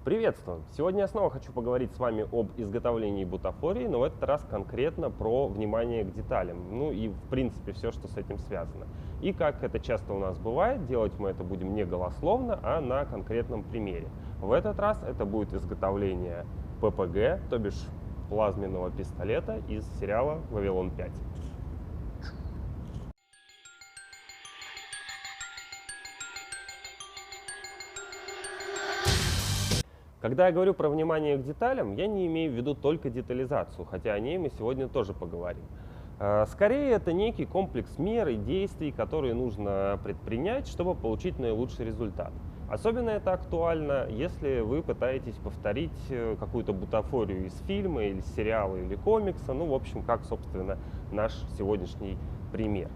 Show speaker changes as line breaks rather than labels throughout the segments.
Приветствую! Сегодня я снова хочу поговорить с вами об изготовлении бутафории, но в этот раз конкретно про внимание к деталям, ну и в принципе все, что с этим связано. И как это часто у нас бывает, делать мы это будем не голословно, а на конкретном примере. В этот раз это будет изготовление ППГ, то бишь плазменного пистолета из сериала «Вавилон 5». Когда я говорю про внимание к деталям, я не имею в виду только детализацию, хотя о ней мы сегодня тоже поговорим. Скорее, это некий комплекс мер и действий, которые нужно предпринять, чтобы получить наилучший результат. Особенно это актуально, если вы пытаетесь повторить какую-то бутафорию из фильма, или сериала, или комикса, ну, в общем, как, собственно, наш сегодняшний пример.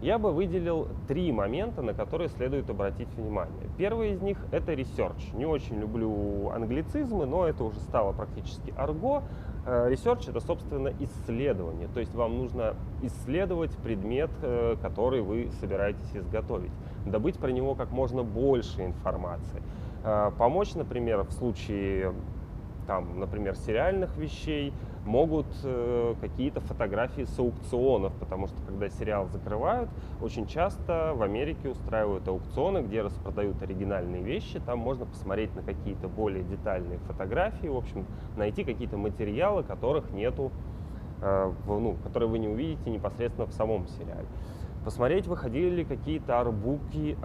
Я бы выделил три момента, на которые следует обратить внимание. Первый из них – это research. Не очень люблю англицизмы, но это уже стало практически арго. Research – это, собственно, исследование. То есть вам нужно исследовать предмет, который вы собираетесь изготовить, добыть про него как можно больше информации. Помочь, например, в случае например, сериальных вещей могут какие-то фотографии с аукционов, потому что когда сериал закрывают, очень часто в Америке устраивают аукционы, где распродают оригинальные вещи, там можно посмотреть на какие-то более детальные фотографии, в общем, найти какие-то материалы, которых нету, которые вы не увидите непосредственно в самом сериале. Посмотреть, выходили ли какие-то артбуки,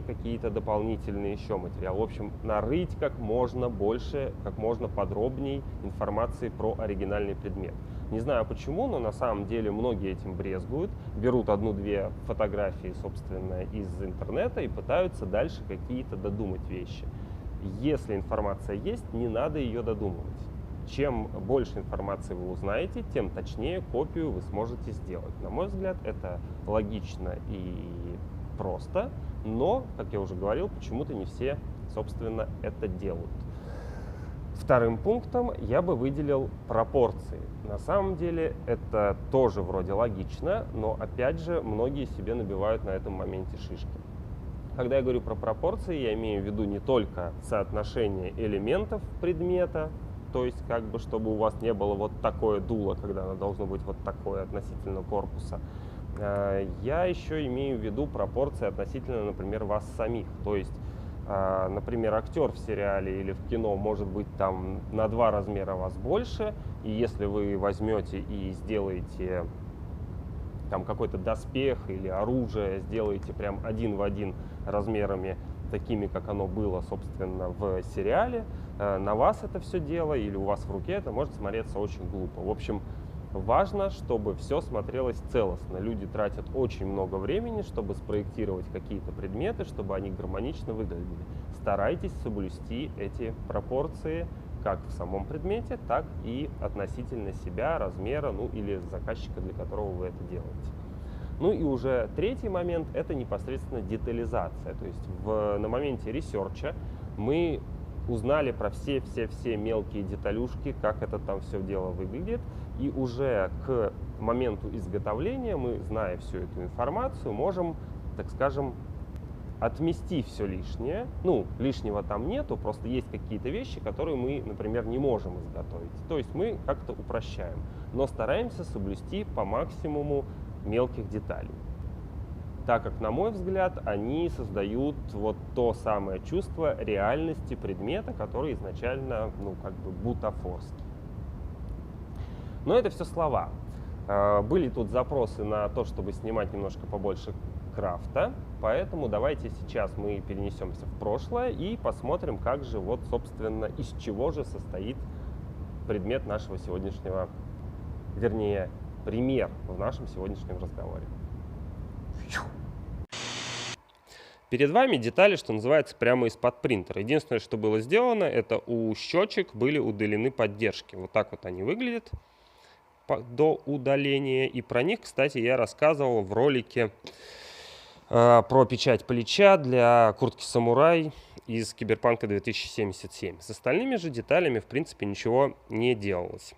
какие-то дополнительные еще материалы. В общем, нарыть как можно больше, как можно подробней информации про оригинальный предмет. Не знаю почему, но на самом деле многие этим брезгуют. Берут одну-две фотографии, собственно, из интернета и пытаются дальше какие-то додумать вещи. Если информация есть, не надо ее додумывать. Чем больше информации вы узнаете, тем точнее копию вы сможете сделать. На мой взгляд, это логично и просто, но, как я уже говорил, почему-то не все, собственно, это делают. Вторым пунктом я бы выделил пропорции. На самом деле это тоже вроде логично, но опять же многие себе набивают на этом моменте шишки. Когда я говорю про пропорции, я имею в виду не только соотношение элементов предмета, то есть чтобы у вас не было вот такое дуло, когда оно должно быть вот такое относительно корпуса. Я еще имею в виду пропорции относительно, например, вас самих. То есть, например, актер в сериале или в кино может быть там на 2 размера вас больше, и если вы возьмете и сделаете там какой-то доспех или оружие, сделаете прям один в один размерами такими, как оно было, собственно, в сериале, на вас это все дело или у вас в руке это может смотреться очень глупо. В общем, важно, чтобы все смотрелось целостно. Люди тратят очень много времени, чтобы спроектировать какие-то предметы, чтобы они гармонично выглядели. Старайтесь соблюсти эти пропорции как в самом предмете, так и относительно себя, размера, ну или заказчика, для которого вы это делаете. Ну и уже третий момент – это непосредственно детализация. То есть на моменте ресерча мы узнали про все мелкие деталюшки, как это там все дело выглядит. И уже к моменту изготовления мы, зная всю эту информацию, можем, так скажем, отмести все лишнее. Ну, лишнего там нету, просто есть какие-то вещи, которые мы, например, не можем изготовить. То есть мы как-то упрощаем, но стараемся соблюсти по максимуму мелких деталей, так как, на мой взгляд, они создают вот то самое чувство реальности предмета, который изначально, бутафорский. Но это все слова. Были тут запросы на то, чтобы снимать немножко побольше крафта, поэтому давайте сейчас мы перенесемся в прошлое и посмотрим, как же собственно, из чего же состоит предмет нашего сегодняшнего, вернее, пример в нашем сегодняшнем разговоре. Перед вами детали, что называется, прямо из-под принтера. Единственное, что было сделано, это у щечек были удалены поддержки. Вот так вот они выглядят до удаления. И про них, кстати, я рассказывал в ролике про печать плеча для куртки «Самурай» из Киберпанка 2077. С остальными же деталями, в принципе, ничего не делалось.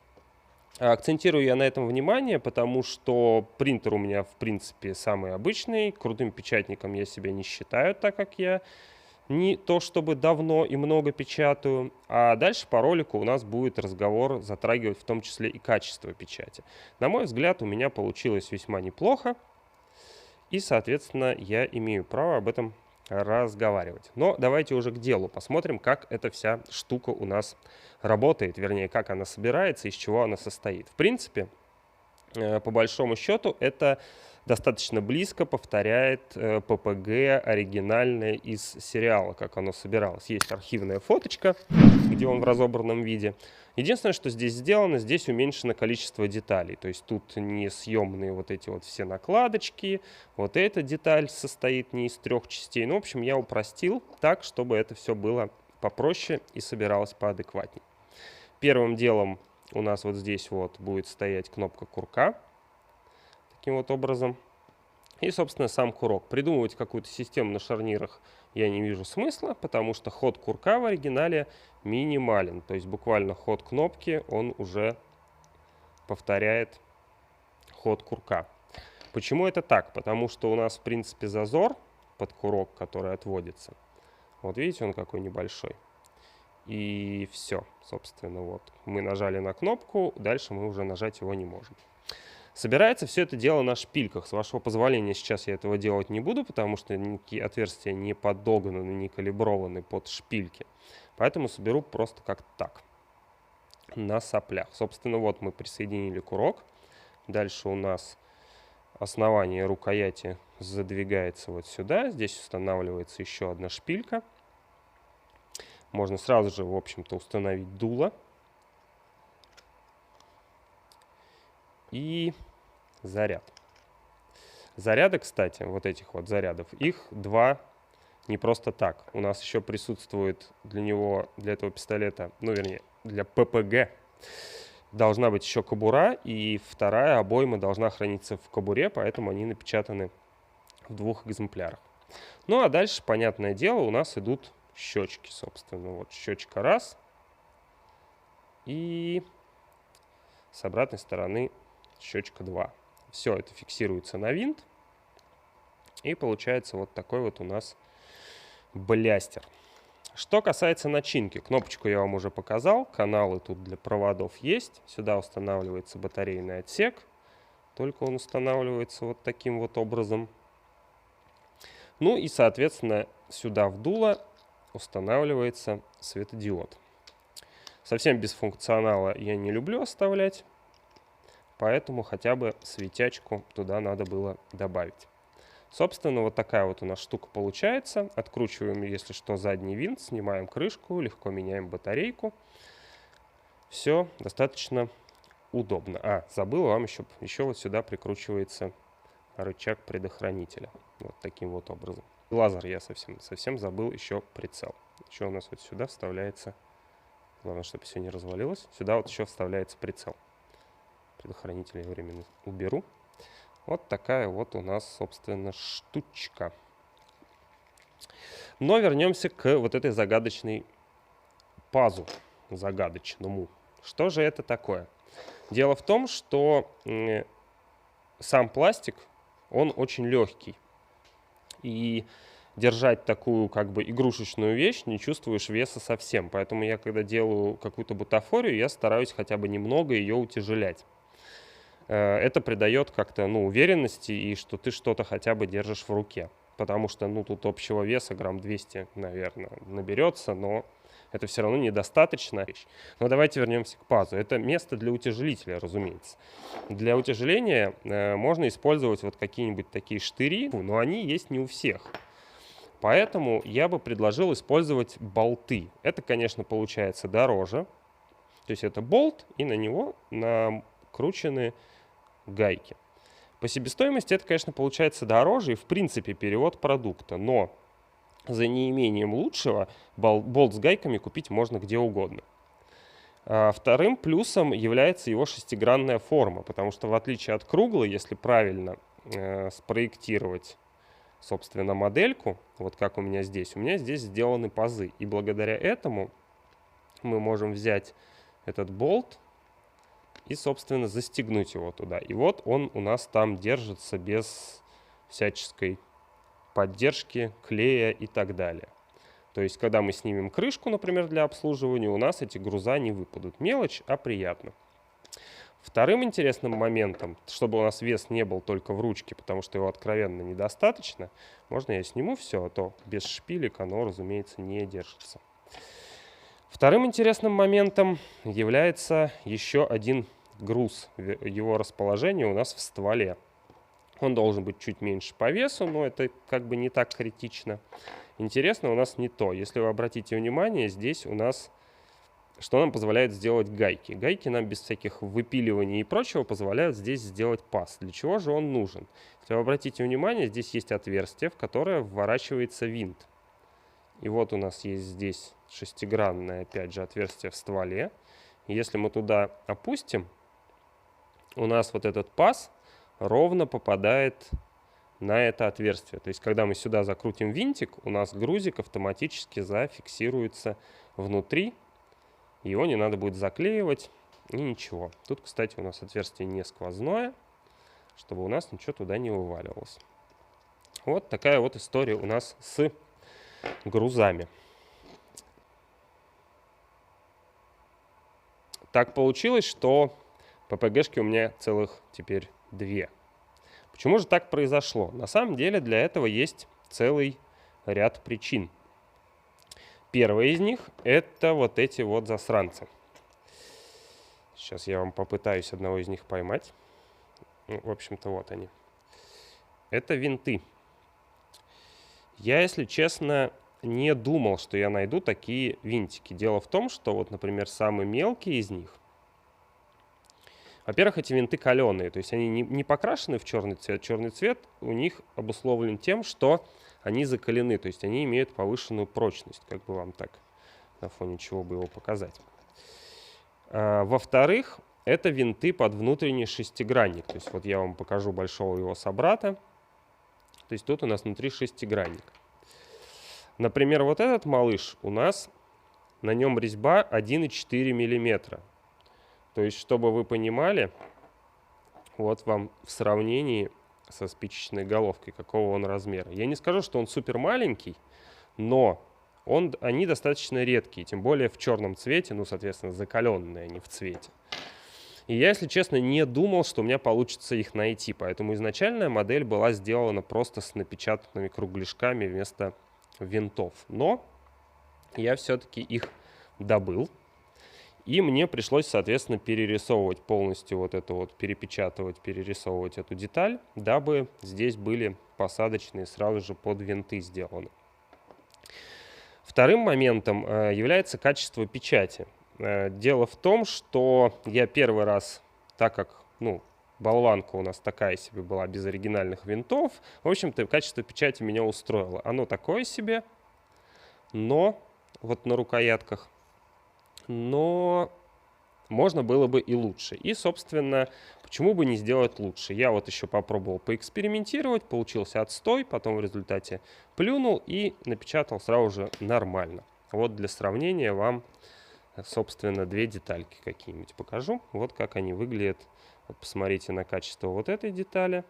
Акцентирую я на этом внимание, потому что принтер у меня, в принципе, самый обычный. Крутым печатником я себя не считаю, так как я не то чтобы давно и много печатаю, а дальше по ролику у нас будет разговор затрагивать в том числе и качество печати. На мой взгляд, у меня получилось весьма неплохо, и, соответственно, я имею право об этом разговаривать. Но давайте уже к делу, посмотрим, как эта вся штука у нас работает, вернее, как она собирается, из чего она состоит. В принципе, по большому счету, это достаточно близко повторяет PPG оригинальное из сериала, как оно собиралось. Есть архивная фоточка, где он в разобранном виде. Единственное, что здесь сделано, здесь уменьшено количество деталей. То есть тут не съемные вот эти вот все накладочки. Вот эта деталь состоит не из 3 частей. Ну, в общем, я упростил так, чтобы это все было попроще и собиралось поадекватнее. Первым делом у нас вот здесь вот будет стоять кнопка курка. Таким вот образом. И, собственно, сам курок. Придумывать какую-то систему на шарнирах я не вижу смысла, потому что ход курка в оригинале минимален. То есть буквально ход кнопки, он уже повторяет ход курка. Почему это так? Потому что у нас, в принципе, зазор под курок, который отводится. Вот видите, он какой небольшой. И все, собственно, вот. Мы нажали на кнопку, дальше мы уже нажать его не можем. Собирается все это дело на шпильках. С вашего позволения сейчас я этого делать не буду, потому что никакие отверстия не подогнаны, не калиброваны под шпильки. Поэтому соберу просто как так, на соплях. Собственно, вот мы присоединили курок. Дальше у нас основание рукояти задвигается вот сюда. Здесь устанавливается еще одна шпилька. Можно сразу же, в общем-то, установить дуло. И заряд. Заряды, кстати, вот этих вот зарядов, их 2 не просто так. У нас еще присутствует для него, для этого пистолета, ну, вернее, для ППГ, должна быть еще кобура, и вторая обойма должна храниться в кобуре, поэтому они напечатаны в 2 экземплярах. Ну, а дальше, понятное дело, у нас идут щечки, собственно. Вот щечка раз, и с обратной стороны щечка 2. Все это фиксируется на винт. И получается вот такой вот у нас блястер. Что касается начинки. Кнопочку я вам уже показал. Каналы тут для проводов есть. Сюда устанавливается батарейный отсек. Только он устанавливается вот таким вот образом. Ну и, соответственно, сюда в дуло устанавливается светодиод. Совсем без функционала я не люблю оставлять. Поэтому хотя бы светячку туда надо было добавить. Собственно, вот такая вот у нас штука получается. Откручиваем, если что, задний винт, снимаем крышку, легко меняем батарейку. Все достаточно удобно. Забыл вам еще вот сюда прикручивается рычаг предохранителя. Вот таким вот образом. Лазер я совсем забыл, еще прицел. Еще у нас вот сюда вставляется, главное, чтобы все не развалилось, сюда вот еще вставляется прицел. Предохранитель я временно уберу. Вот такая вот у нас, собственно, штучка. Но вернемся к вот этой загадочной пазу, загадочному. Что же это такое? Дело в том, что сам пластик, он очень легкий. И держать такую как бы игрушечную вещь не чувствуешь веса совсем. Поэтому я, когда делаю какую-то бутафорию, я стараюсь хотя бы немного ее утяжелять. Это придает как-то, уверенности, и что ты что-то хотя бы держишь в руке. Потому что, тут общего веса грамм 200, наверное, наберется, но это все равно недостаточно. Но давайте вернемся к пазу. Это место для утяжелителя, разумеется. Для утяжеления можно использовать вот какие-нибудь такие штыри, но они есть не у всех. Поэтому я бы предложил использовать болты. Это, конечно, получается дороже. То есть это болт, и на него накручены гайки. По себестоимости это, конечно, получается дороже и, в принципе, перевод продукта. Но за неимением лучшего болт с гайками купить можно где угодно. Вторым плюсом является его шестигранная форма, потому что в отличие от круглой, если правильно спроектировать, собственно, модельку, вот как у меня здесь сделаны пазы. И благодаря этому мы можем взять этот болт и, собственно, застегнуть его туда. И вот он у нас там держится без всяческой поддержки, клея и так далее. То есть, когда мы снимем крышку, например, для обслуживания, у нас эти груза не выпадут. Мелочь, а приятно. Вторым интересным моментом, чтобы у нас вес не был только в ручке, потому что его откровенно недостаточно, можно я сниму все, а то без шпилек оно, разумеется, не держится. Вторым интересным моментом является еще один груз. Его расположение у нас в стволе. Он должен быть чуть меньше по весу, но это как бы не так критично. Интересно у нас не то. Если вы обратите внимание, здесь у нас, что нам позволяет сделать гайки. Гайки нам без всяких выпиливаний и прочего позволяют здесь сделать паз. Для чего же он нужен? Если вы обратите внимание, здесь есть отверстие, в которое вворачивается винт. И вот у нас есть здесь шестигранное, опять же, отверстие в стволе. И если мы туда опустим, у нас вот этот паз ровно попадает на это отверстие. То есть, когда мы сюда закрутим винтик, у нас грузик автоматически зафиксируется внутри. Его не надо будет заклеивать и ничего. Тут, кстати, у нас отверстие не сквозное, чтобы у нас ничего туда не вываливалось. Вот такая вот история у нас с грузами. Так получилось, что ППГшки у меня целых теперь 2. Почему же так произошло? На самом деле для этого есть целый ряд причин. Первая из них — это вот эти вот засранцы. Сейчас я вам попытаюсь одного из них поймать. Ну, в общем-то, вот они. Это винты. Я, если честно, не думал, что я найду такие винтики. Дело в том, что вот, например, самый мелкий из них. Во-первых, эти винты каленые, то есть они не покрашены в черный цвет. Черный цвет у них обусловлен тем, что они закалены, то есть они имеют повышенную прочность, как бы вам так на фоне чего бы его показать. Во-вторых, это винты под внутренний шестигранник. То есть вот я вам покажу большого его собрата. То есть тут у нас внутри шестигранник. Например, вот этот малыш у нас, на нем резьба 1,4 мм. То есть, чтобы вы понимали, вот вам в сравнении со спичечной головкой, какого он размера. Я не скажу, что он супер маленький, но они достаточно редкие, тем более в черном цвете, ну, соответственно, закаленные они в цвете. И я, если честно, не думал, что у меня получится их найти, поэтому изначальная модель была сделана просто с напечатанными кругляшками вместо винтов. Но я все-таки их добыл. И мне пришлось, соответственно, перерисовывать полностью вот это вот, перепечатывать, перерисовывать эту деталь, дабы здесь были посадочные сразу же под винты сделаны. Вторым моментом является качество печати. Дело в том, что я первый раз, так как, болванка у нас такая себе была, без оригинальных винтов, в общем-то, качество печати меня устроило. Оно такое себе, но вот на рукоятках, но можно было бы и лучше. И, собственно, почему бы не сделать лучше? Я вот еще попробовал поэкспериментировать, получился отстой, потом в результате плюнул и напечатал сразу же нормально. Вот для сравнения вам, собственно, 2 детальки какие-нибудь покажу. Вот как они выглядят. Вот посмотрите на качество вот этой детали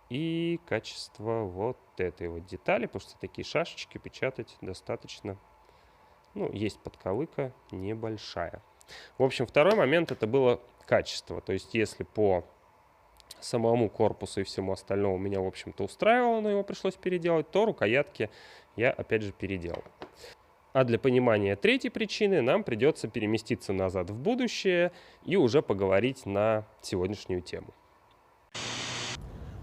и качество вот этой вот детали, потому что такие шашечки печатать достаточно. Есть подковыка небольшая. В общем, второй момент — это было качество. То есть, если по самому корпусу и всему остальному меня, в общем-то, устраивало, но его пришлось переделать, то рукоятки я, опять же, переделал. А для понимания третьей причины нам придется переместиться назад в будущее и уже поговорить на сегодняшнюю тему.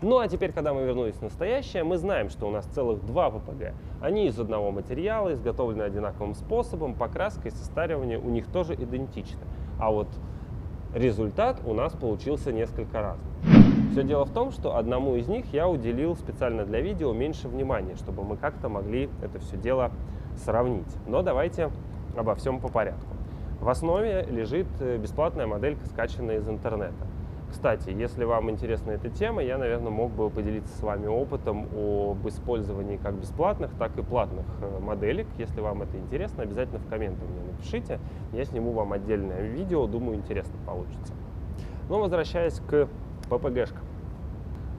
Ну а теперь, когда мы вернулись в настоящее, мы знаем, что у нас целых 2 ППГ. Они из одного материала, изготовлены одинаковым способом, покраска и состаривание у них тоже идентичны. А вот результат у нас получился несколько разный. Все дело в том, что одному из них я уделил специально для видео меньше внимания, чтобы мы как-то могли это все дело сравнить. Но давайте обо всем по порядку. В основе лежит бесплатная моделька, скачанная из интернета. Кстати, если вам интересна эта тема, я, наверное, мог бы поделиться с вами опытом об использовании как бесплатных, так и платных моделек. Если вам это интересно, обязательно в комментах мне напишите. Я сниму вам отдельное видео, думаю, интересно получится. Но возвращаясь к ППГшкам.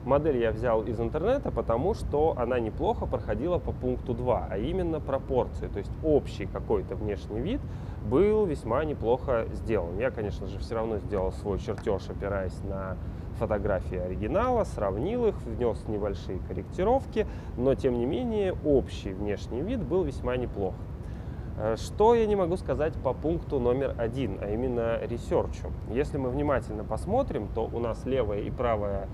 Модель я взял из интернета, потому что она неплохо проходила по пункту 2, а именно пропорции. То есть общий какой-то внешний вид был весьма неплохо сделан. Я, конечно же, все равно сделал свой чертеж, опираясь на фотографии оригинала, сравнил их, внес небольшие корректировки, но тем не менее общий внешний вид был весьма неплох. Что я не могу сказать по пункту номер 1, а именно ресерчу. Если мы внимательно посмотрим, то у нас левая и правая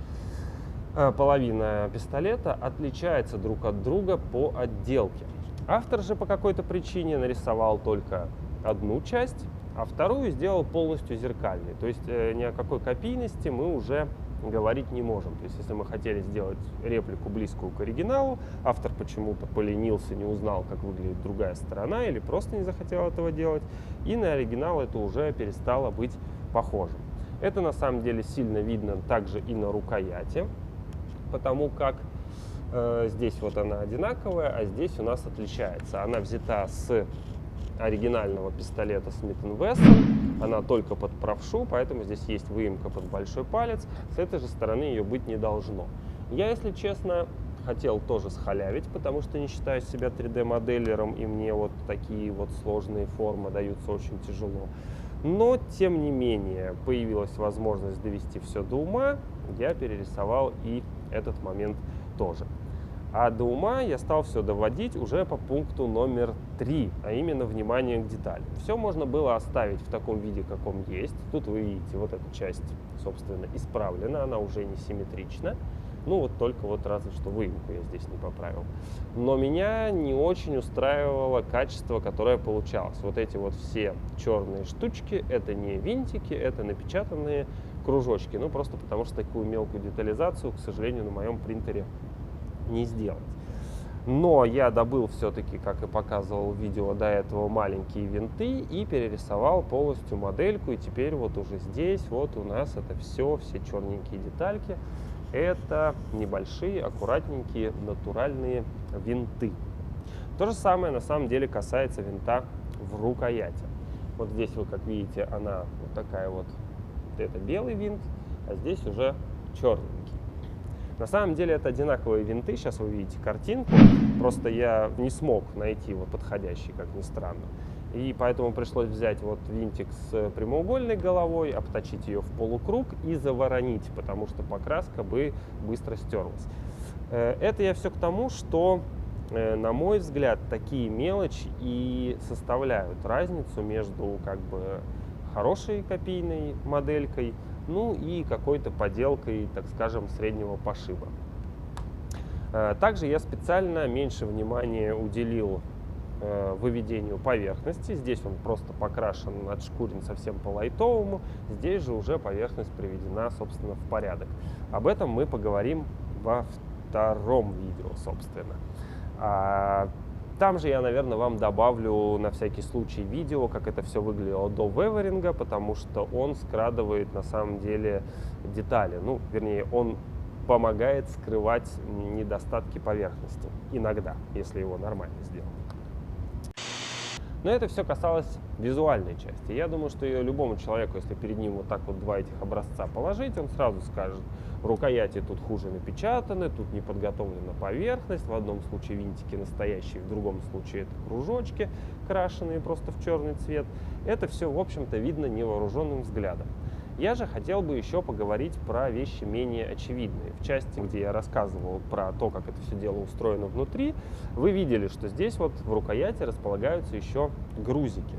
половина пистолета отличается друг от друга по отделке. Автор же по какой-то причине нарисовал только одну часть, а вторую сделал полностью зеркальной. То есть ни о какой копийности мы уже говорить не можем. То есть если мы хотели сделать реплику близкую к оригиналу, автор почему-то поленился, не узнал, как выглядит другая сторона, или просто не захотел этого делать, и на оригинал это уже перестало быть похожим. Это на самом деле сильно видно также и на рукояти, потому как здесь вот она одинаковая, а здесь у нас отличается. Она взята с оригинального пистолета Smith & Wesson, она только под правшу, поэтому здесь есть выемка под большой палец, с этой же стороны ее быть не должно. Я, если честно, хотел тоже схалявить, потому что не считаю себя 3D-моделером, и мне вот такие вот сложные формы даются очень тяжело. Но, тем не менее, появилась возможность довести все до ума, я перерисовал и этот момент тоже. А до ума я стал все доводить уже по пункту номер 3, а именно внимание к деталям. Все можно было оставить в таком виде, каком есть. Тут вы видите, вот эта часть, собственно, исправлена, она уже не симметрична. Ну вот только вот разве что выемку я здесь не поправил. Но меня не очень устраивало качество, которое получалось. Вот эти вот все черные штучки, это не винтики, это напечатанные кружочки. Ну просто потому что такую мелкую детализацию, к сожалению, на моем принтере не сделать. Но я добыл все-таки, как и показывал в видео до этого, маленькие винты и перерисовал полностью модельку. И теперь вот уже здесь вот у нас это все черненькие детальки. Это небольшие, аккуратненькие, натуральные винты. То же самое на самом деле касается винта в рукояти. Вот здесь вы, как видите, она вот такая вот, это белый винт, а здесь уже черненький. На самом деле это одинаковые винты, сейчас вы видите картинку, просто я не смог найти вот подходящий, как ни странно. И поэтому пришлось взять вот винтик с прямоугольной головой, обточить ее в полукруг и заворонить, потому что покраска бы быстро стерлась. Это я все к тому, что, на мой взгляд, такие мелочи и составляют разницу между как бы хорошей копийной моделькой, ну и какой-то поделкой, так скажем, среднего пошиба. Также я специально меньше внимания уделил выведению поверхности. Здесь он просто покрашен, отшкурен совсем по-лайтовому. Здесь же уже поверхность приведена, собственно, в порядок. Об этом мы поговорим во втором видео, собственно. Там же я, наверное, вам добавлю на всякий случай видео, как это все выглядело до веверинга, потому что он скрадывает на самом деле детали. Ну, вернее, он помогает скрывать недостатки поверхности. Иногда, если его нормально сделать. Но это все касалось визуальной части. Я думаю, что любому человеку, если перед ним вот так вот два этих образца положить, он сразу скажет: рукояти тут хуже напечатаны, тут не подготовлена поверхность, в одном случае винтики настоящие, в другом случае это кружочки, крашеные просто в черный цвет. Это все, в общем-то, видно невооруженным взглядом. Я же хотел бы еще поговорить про вещи менее очевидные. В части, где я рассказывал про то, как это все дело устроено внутри, вы видели, что здесь вот в рукояти располагаются еще грузики.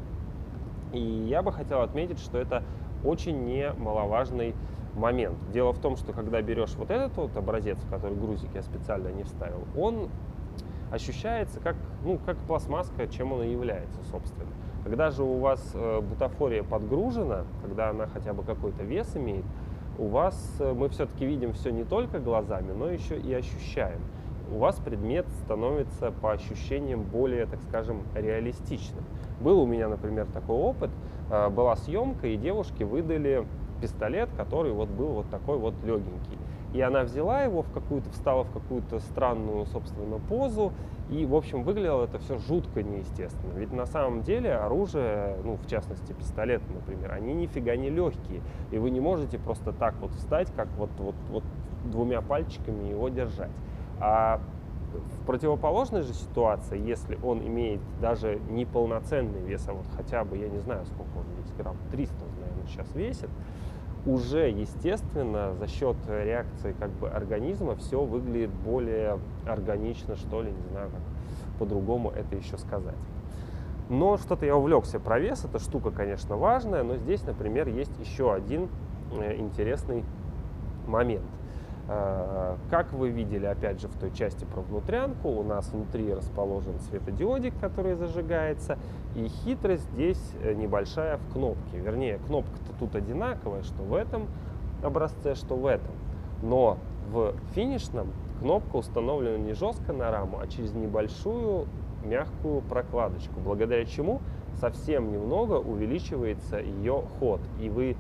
И я бы хотел отметить, что это очень немаловажный момент. Дело в том, что когда берешь вот этот вот образец, в который грузик я специально не вставил, он ощущается как пластмасска, чем он и является, собственно. Когда же у вас бутафория подгружена, когда она хотя бы какой-то вес имеет, у вас мы все-таки видим все не только глазами, но еще и ощущаем. У вас предмет становится по ощущениям более, так скажем, реалистичным. Был у меня, например, такой опыт. Была съемка, и девушке выдали пистолет, который вот был вот такой вот легенький. И она взяла его встала в какую-то странную, собственно, позу. И, в общем, выглядело это все жутко неестественно. Ведь на самом деле оружие, ну, в частности, пистолеты, например, они нифига не легкие. И вы не можете просто так вот встать, как вот двумя пальчиками его держать. А в противоположной же ситуации, если он имеет даже не полноценный вес, а вот хотя бы, я не знаю, сколько он весит, грамм 300, наверное, сейчас весит, уже, естественно, за счет реакции как бы организма все выглядит более органично, что ли, не знаю, как по-другому это еще сказать. Но что-то я увлекся про вес, эта штука, конечно, важная, но здесь, например, есть еще один интересный момент. Как вы видели, опять же, в той части про внутрянку, у нас внутри расположен светодиодик, который зажигается, и хитрость здесь небольшая в кнопке. Вернее, кнопка-то тут одинаковая, что в этом образце, что в этом. Но в финишном кнопка установлена не жестко на раму, а через небольшую мягкую прокладочку, благодаря чему совсем немного увеличивается ее ход, и вы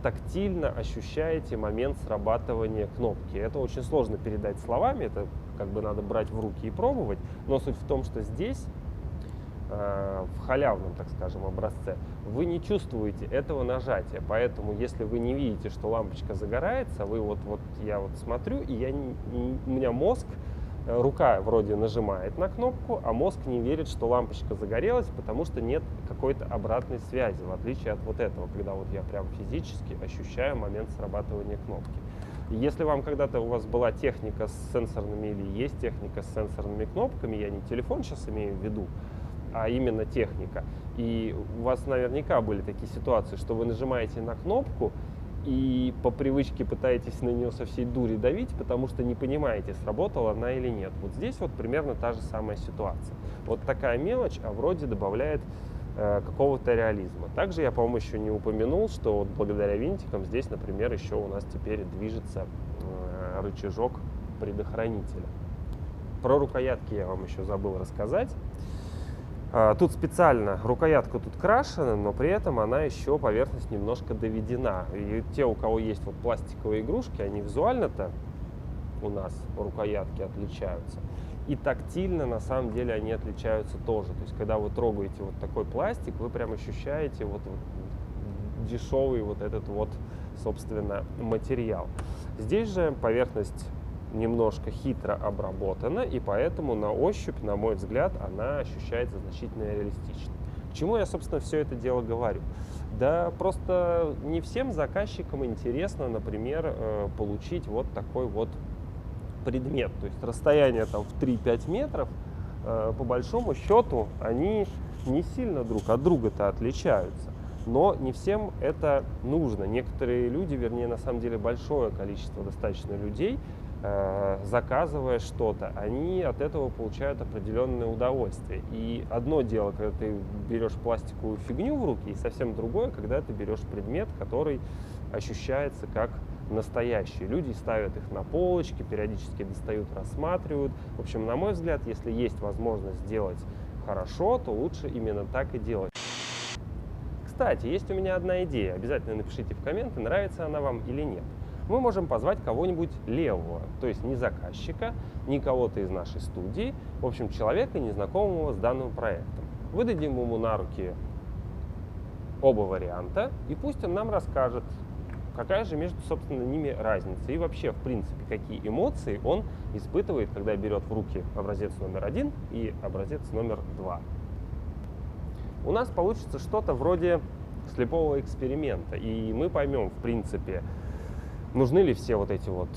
тактильно ощущаете момент срабатывания кнопки. Это очень сложно передать словами, это как бы надо брать в руки и пробовать, но суть в том, что здесь, в халявном, так скажем, образце, вы не чувствуете этого нажатия, поэтому если вы не видите, что лампочка загорается, вы я смотрю, и у меня мозг, рука вроде нажимает на кнопку, а мозг не верит, что лампочка загорелась, потому что нет какой-то обратной связи, в отличие от вот этого, когда вот я прям физически ощущаю момент срабатывания кнопки. И если вам когда-то у вас была техника с сенсорными или есть техника с сенсорными кнопками, я не телефон сейчас имею в виду, а именно техника, и у вас наверняка были такие ситуации, что вы нажимаете на кнопку, и по привычке пытаетесь на нее со всей дури давить, потому что не понимаете, сработала она или нет. Вот здесь вот примерно та же самая ситуация. Вот такая мелочь, а вроде добавляет какого-то реализма. Также я, по-моему, еще не упомянул, что вот благодаря винтикам здесь, например, еще у нас теперь движется рычажок предохранителя. Про рукоятки я вам еще забыл рассказать. Тут специально рукоятка тут крашена, но при этом она еще, поверхность немножко доведена. И те, у кого есть вот пластиковые игрушки, они визуально-то у нас рукоятки отличаются. И тактильно, на самом деле, они отличаются тоже. То есть, когда вы трогаете вот такой пластик, вы прям ощущаете вот дешевый вот этот вот, собственно, материал. Здесь же поверхность немножко хитро обработана, и поэтому на ощупь, на мой взгляд, она ощущается значительно реалистично. К чему я, собственно, все это дело говорю? Да просто не всем заказчикам интересно, например, получить вот такой вот предмет. То есть расстояние там в 3-5 метров, по большому счету, они не сильно друг от друга-то отличаются. Но не всем это нужно. Некоторые люди, вернее, на самом деле большое количество достаточно людей, заказывая что-то, они от этого получают определенное удовольствие. И одно дело, когда ты берешь пластиковую фигню в руки, и совсем другое, когда ты берешь предмет, который ощущается как настоящий. Люди ставят их на полочки, периодически достают, рассматривают. В общем, на мой взгляд, если есть возможность сделать хорошо, то лучше именно так и делать. Кстати, есть у меня одна идея. Обязательно напишите в комменты, нравится она вам или нет. Мы можем позвать кого-нибудь левого, то есть не заказчика, не кого-то из нашей студии, в общем, человека, незнакомого с данным проектом. Выдадим ему на руки оба варианта, и пусть он нам расскажет, какая же между, собственно, ними разница, и вообще, в принципе, какие эмоции он испытывает, когда берет в руки образец номер 1 и образец номер 2. У нас получится что-то вроде слепого эксперимента, и мы поймем, в принципе, нужны ли все вот эти вот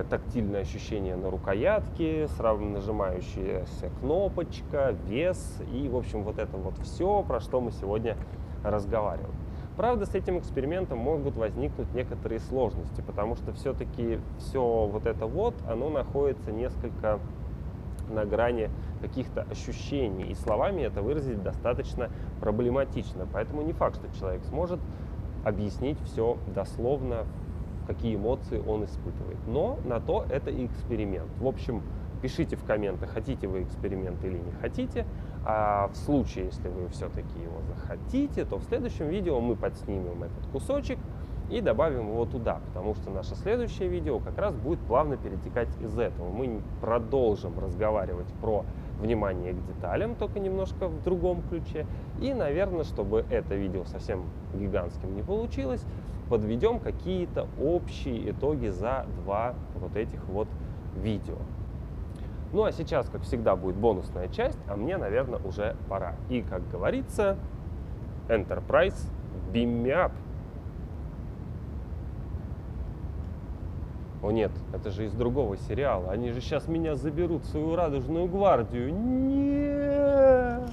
тактильные ощущения на рукоятке, сразу нажимающаяся кнопочка, вес и, в общем, вот это вот все, про что мы сегодня разговариваем. Правда, с этим экспериментом могут возникнуть некоторые сложности, потому что все-таки все вот это вот, оно находится несколько на грани каких-то ощущений, и словами это выразить достаточно проблематично. Поэтому не факт, что человек сможет объяснить все дословно, какие эмоции он испытывает. Но на то это и эксперимент. В общем, пишите в комментах, хотите вы эксперимент или не хотите. А в случае, если вы все-таки его захотите, то в следующем видео мы подснимем этот кусочек и добавим его туда, потому что наше следующее видео как раз будет плавно перетекать из этого. Мы продолжим разговаривать про внимание к деталям, только немножко в другом ключе. И, наверное, чтобы это видео совсем гигантским не получилось, подведем какие-то общие итоги за два вот этих вот видео. Ну а сейчас, как всегда, будет бонусная часть, а мне, наверное, уже пора. И, как говорится, Enterprise, beam me up. О нет, это же из другого сериала. Они же сейчас меня заберут в свою радужную гвардию. Нет!